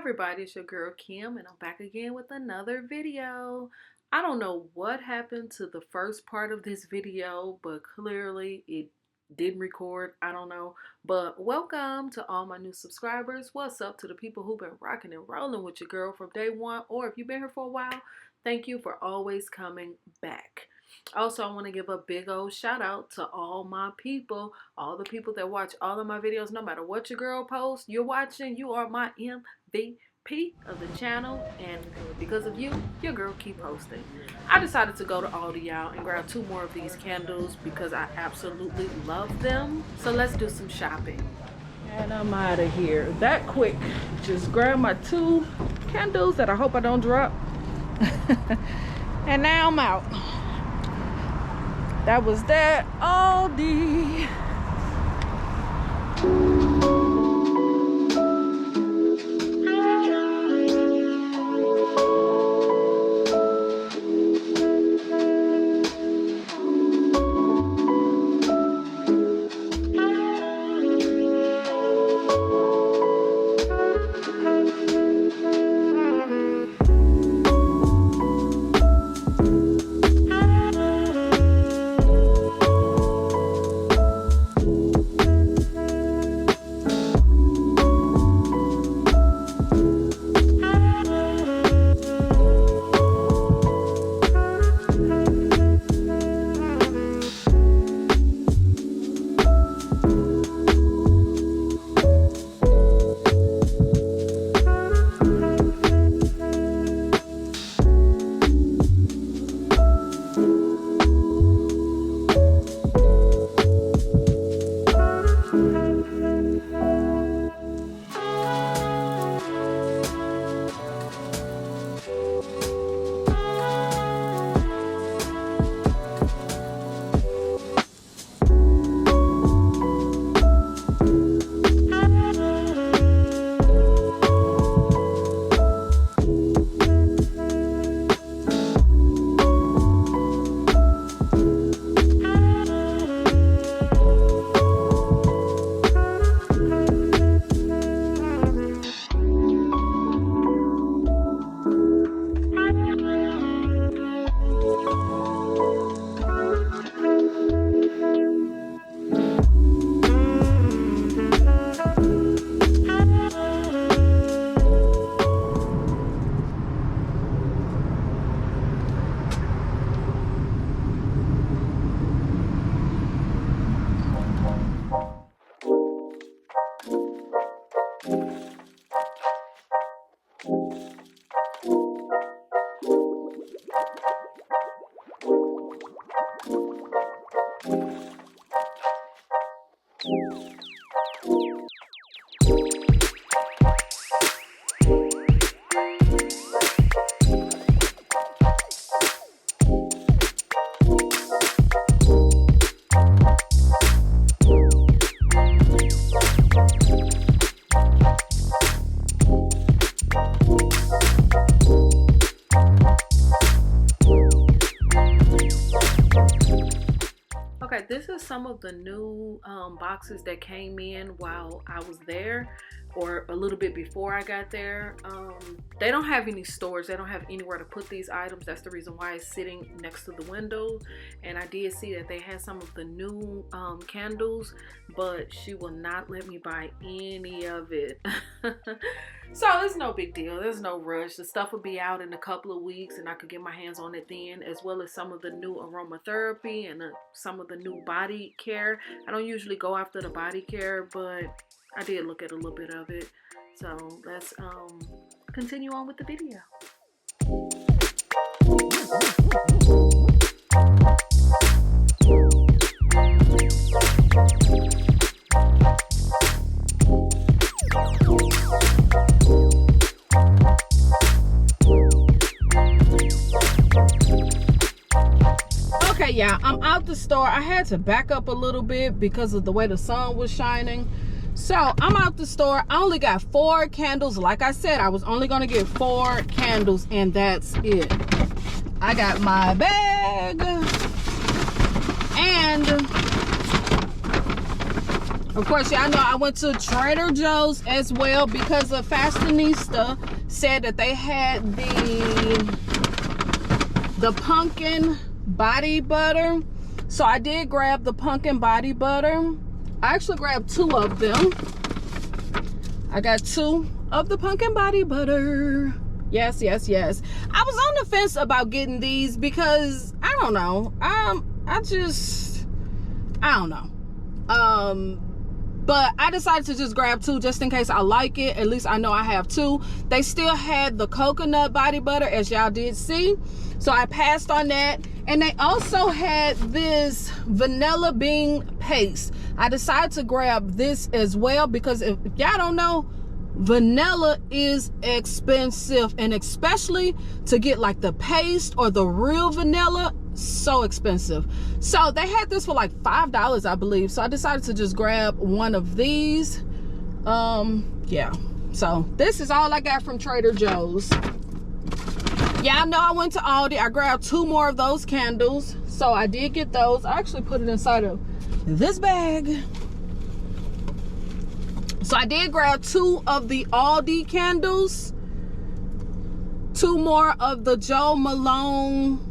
everybody, it's your girl Kim and I'm back again with another video. I don't know what happened to the first part of this video, but clearly it didn't record. I don't know, but welcome to all my new subscribers. What's up to the people who've been rocking and rolling with your girl from day one, or if you've been here for a while, thank you for always coming back. Also, I want to give a big old shout out to all my people, all the people that watch all of my videos. No matter what your girl posts, you're watching, you are my MVP of the channel, and because of you, your girl keep posting. I decided to go to Aldi, y'all, and grab 2 more of these candles because I absolutely love them. So let's do some shopping. And I'm out of here that quick. Just grab my 2 candles that I hope I don't drop. And now I'm out. That was that Aldi. Okay, this is some of the new boxes that came in while I was there, or a little bit before I got there. They don't have any storage. They don't have anywhere to put these items. That's the reason why it's sitting next to the window. And I did see that they had some of the new candles, but she will not let me buy any of it. So it's no big deal. There's no rush. The stuff will be out in a couple of weeks and I could get my hands on it then, as well as some of the new aromatherapy and some of the new body care. I don't usually go after the body care, but I did look at a little bit of it. So let's continue on with the video. Okay, yeah, I'm out the store. I had to back up a little bit because of the way the sun was shining. So I'm out the store. I only got 4 candles. Like I said, I was only gonna get 4 candles and that's it. I got my bag and Of course, y'all know I went to Trader Joe's as well because a fashionista said that they had the pumpkin body butter. So I did grab the pumpkin body butter. I actually grabbed 2 of them. I got 2 of the pumpkin body butter. Yes, yes, yes. I was on the fence about getting these because I don't know. I don't know. But I decided to just grab 2 just in case I like it. At least I know I have 2. They still had the coconut body butter, as y'all did see. So I passed on that. And they also had this vanilla bean paste. I decided to grab this as well because if y'all don't know, vanilla is expensive, and especially to get like the paste or the real vanilla, so expensive. So they had this for like $5, I believe. So I decided to just grab one of these. Yeah, so this is all I got from Trader Joe's. Y'all know I went to Aldi. I grabbed 2 more of those candles, so I did get those. I actually put it inside of this bag. So I did grab 2 of the Aldi candles, 2 more of the Joe Malone.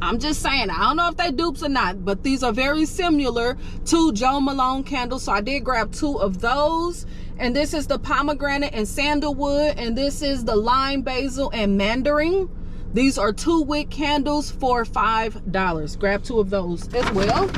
I'm just saying, I don't know if they dupes or not, but these are very similar to Joe Malone candles. So I did grab 2 of those. And this is the pomegranate and sandalwood, and this is the lime basil and mandarin. These are 2 wick candles for $5. Grab 2 of those as well.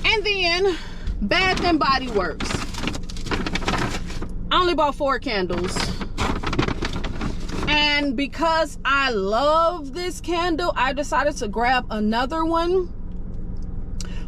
And then Bath and Body Works. I only bought 4 candles. And because I love this candle, I decided to grab another one,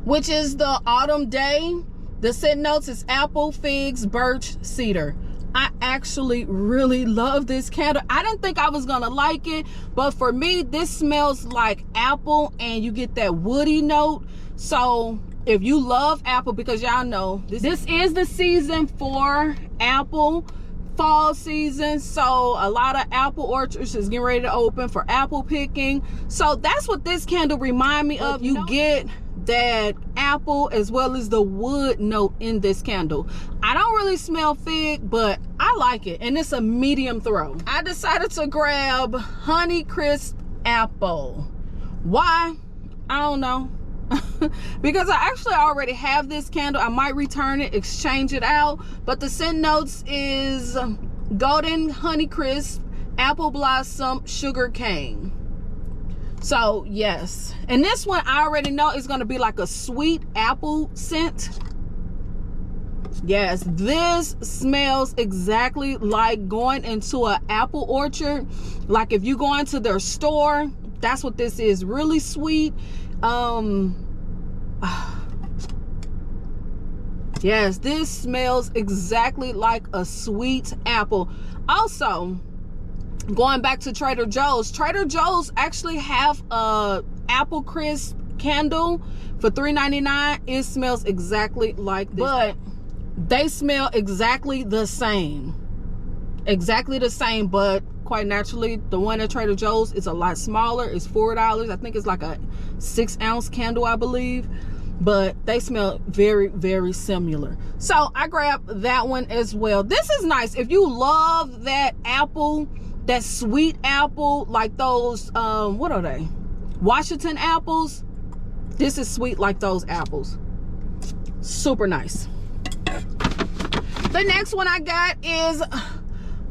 which is the Autumn Day. The scent notes is apple, figs, birch, cedar. I actually really love this candle. I didn't think I was gonna like it, but for me, this smells like apple and you get that woody note. So if you love apple, because y'all know this is the season for apple, fall season. So a lot of apple orchards is getting ready to open for apple picking. So that's what this candle remind me of. You get that apple as well as the wood note in this candle. I don't really smell fig, but I like it, and it's a medium throw. I decided to grab Honey Crisp Apple. Why? I don't know. Because I actually already have this candle. I might return it, exchange it out, but the scent notes is golden honey crisp, apple blossom, sugar cane. So yes, and this one I already know is going to be like a sweet apple scent. Yes, this smells exactly like going into an apple orchard. Like if you go into their store, that's what this is. Really sweet. Yes, this smells exactly like a sweet apple. Also, going back to Trader Joe's actually have a apple crisp candle for $3.99. It smells exactly like this, but they smell exactly the same, but quite naturally the one at Trader Joe's is a lot smaller. It's $4. I think it's like a 6-ounce candle, I believe, but they smell very, very similar. So I grabbed that one as well. This is nice if you love that apple, that sweet apple, like those what are they, Washington apples. This is sweet like those apples. Super nice. The next one I got is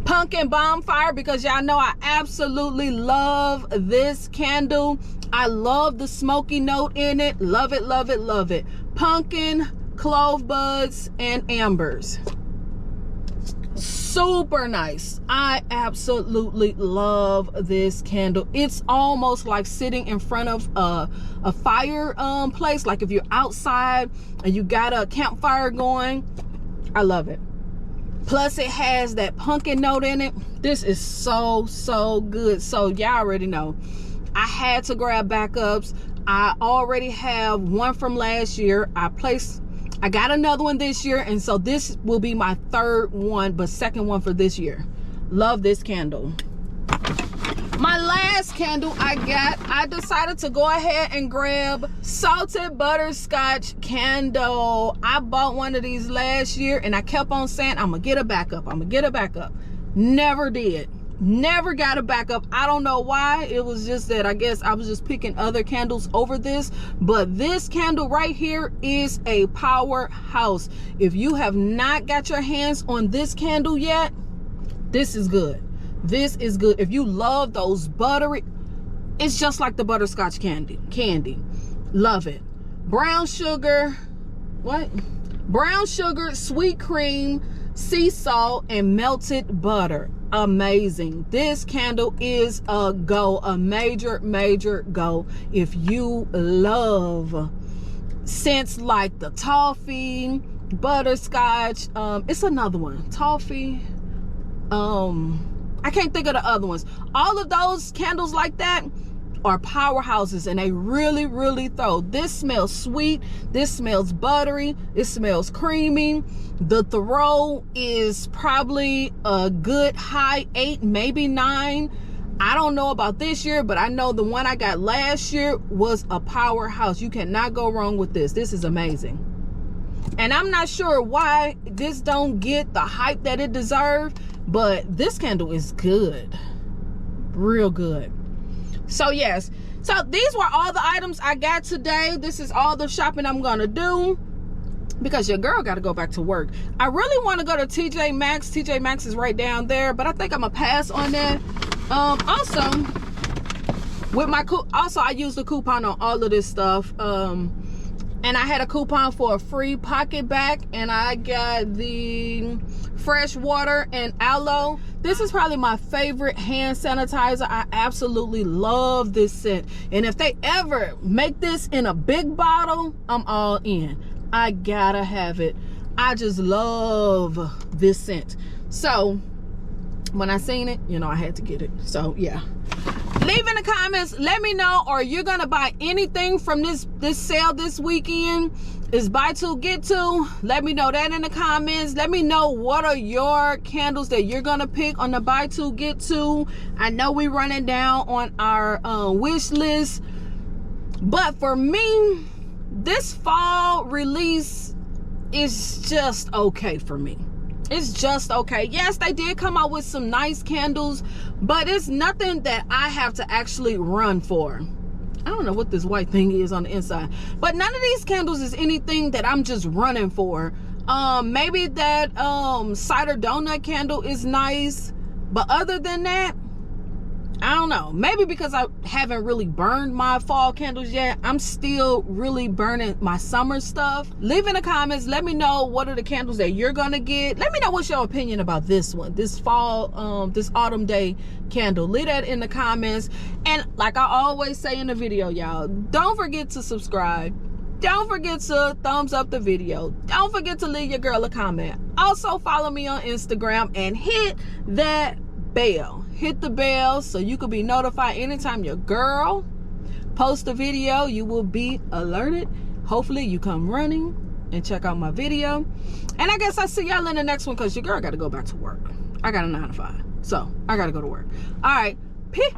Pumpkin Bonfire, because y'all know I absolutely love this candle. I love the smoky note in it. Love it, love it, love it. Pumpkin, clove buds, and ambers. Super nice. I absolutely love this candle. It's almost like sitting in front of a fire place, like if you're outside and you got a campfire going. I love it. Plus it has that pumpkin note in it. This is so good. So y'all already know I had to grab backups. I already have one from last year. I got another one this year, and so this will be my 3rd one, but 2nd one for this year. Love this candle. My last candle I decided to go ahead and grab salted butterscotch candle. I bought one of these last year and I kept on saying I'm gonna get a backup, I'm gonna get a backup. Never did. Never got a backup. I don't know why. It was just that I guess I was just picking other candles over this, but this candle right here is a powerhouse. If you have not got your hands on this candle yet, this is good. This is good. If you love those buttery, it's just like the butterscotch candy. Love it. Brown sugar, brown sugar, sweet cream, sea salt, and melted butter. Amazing. This candle is a go, a major go. If you love scents like the toffee, butterscotch, it's another one, toffee, I can't think of the other ones. All of those candles like that are powerhouses, and they really throw. This smells sweet, this smells buttery, it smells creamy. The throw is probably a good high 8, maybe 9. I don't know about this year, but I know the one I got last year was a powerhouse. You cannot go wrong with this. This is amazing. And I'm not sure why this don't get the hype that it deserves, but this candle is good, real good. So yes, so these were all the items I got today. This is all the shopping I'm gonna do because your girl got to go back to work. I really want to go to TJ Maxx. TJ Maxx is right down there, but I think I'm gonna pass on that. Also with my I used a coupon on all of this stuff, and I had a coupon for a free pocket back, and I got the fresh water and aloe. This is probably my favorite hand sanitizer. I absolutely love this scent, and if they ever make this in a big bottle, I'm all in. I gotta have it. I just love this scent. So when I seen it, you know, I had to get it. So yeah, leave in the comments, let me know, are you gonna buy anything from this sale this weekend? Is buy two get two? Let me know that in the comments. Let me know what are your candles that you're gonna pick on the buy two get two. I know we running down on our wish list, but for me, this fall release is just okay for me. It's just okay. Yes, they did come out with some nice candles, but it's nothing that I have to actually run for. I don't know what this white thing is on the inside, but none of these candles is anything that I'm just running for. Maybe that cider donut candle is nice, but other than that, I don't know. Maybe because I haven't really burned my fall candles yet. I'm still really burning my summer stuff. Leave in the comments. Let me know what are the candles that you're gonna get. Let me know what's your opinion about this one, this fall, this autumn day candle. Leave that in the comments. And like I always say in the video, y'all, don't forget to subscribe. Don't forget to thumbs up the video. Don't forget to leave your girl a comment. Also follow me on Instagram and hit that bell. Hit the bell so you can be notified anytime your girl posts a video. You will be alerted. Hopefully you come running and check out my video, and I guess I see y'all in the next one because your girl got to go back to work. I got a 9 to 5, so I got to go to work. All right, peace.